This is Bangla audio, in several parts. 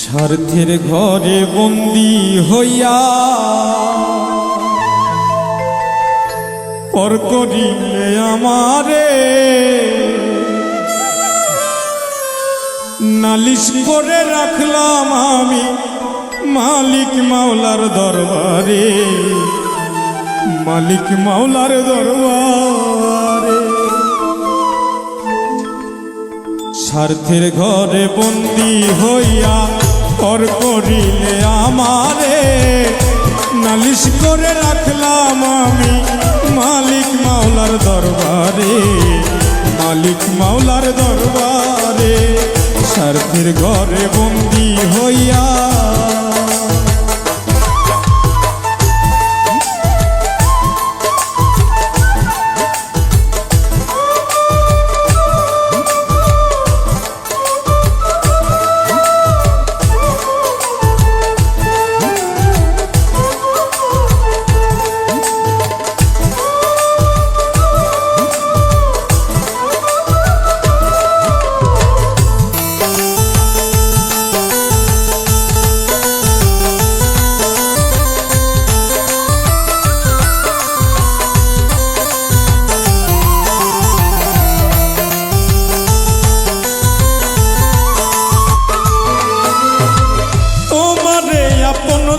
স্বার্থের ঘরে বন্দী হইয়া পর করিলে আমারে নালিশ করে রাখলাম আমি মালিক মাওলার দরবারে, মালিক মাওলার দরবারে। স্বার্থের ঘরে বন্দী হইয়া পর করিলে আমারে নালিশ করে রাখলাম আমি মালিক মাওলার দরবারে, মালিক মাওলার দরবারে। স্বার্থের ঘরে বন্দী হইয়া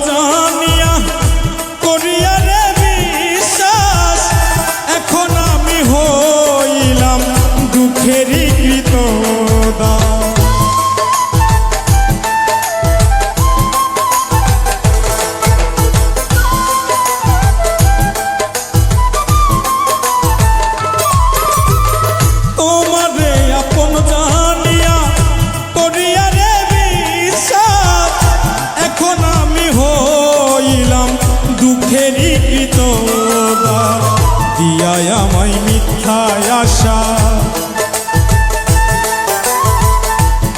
জানিয়া করিয়া রে বিশ্বাস এখন আমি হইলাম দুঃখেরই কৃতদাস। তোমারে আপন জানিয়া করিয়া রে বিশ্বাস এখন আমি হইলাম দুঃখেরই কৃতদাস। দিয়াই আমায় মিথ্যা আশা,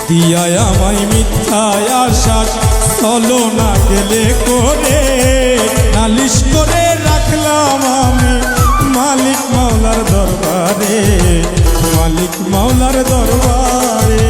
দিয়াই আমায় মিথ্যা আশা চলো না গেলে করে নালিশ করে রাখলাম আমি মালিক মাওলার দরবারে, মালিক মাওলার দরবারে।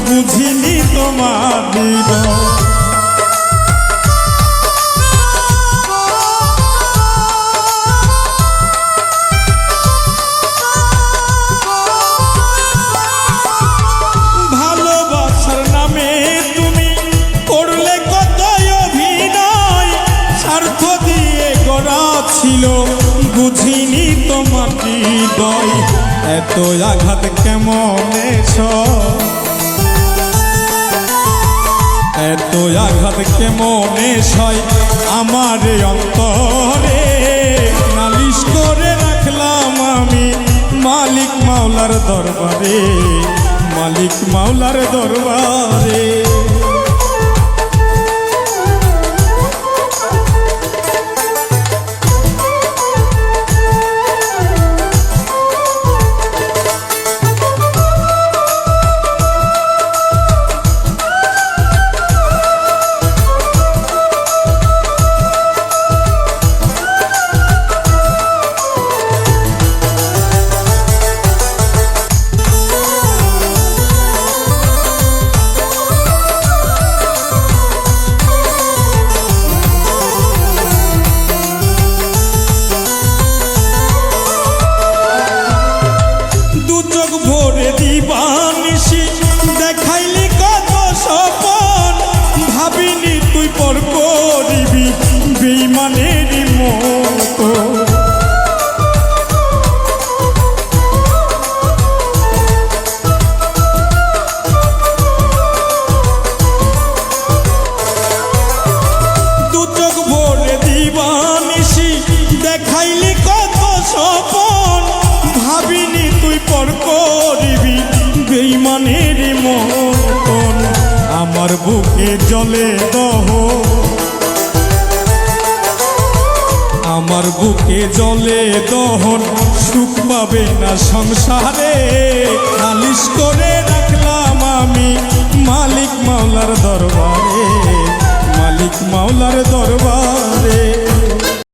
বুঝিনি তোমার ভালোবাসার নামে তুমি করলে কত অভিনয়, স্বার্থ দিয়ে গড়া ছিল বুঝিনি তোমার হৃদয়। এত আঘাত কেমনে এত আঘাত কেমনে সয় আমার অন্তরে নালিশ করে রাখলাম আমি মালিক মাওলার দরবারে, মালিক মাওলার দরবারে। আমার বুকে জলে দহন, আমার বুকে জলে দহন, সুখ পাবে না সংসারে। নালিশ করে রাখলাম আমি মালিক মাওলার দরবারে, মালিক মাওলার দরবারে।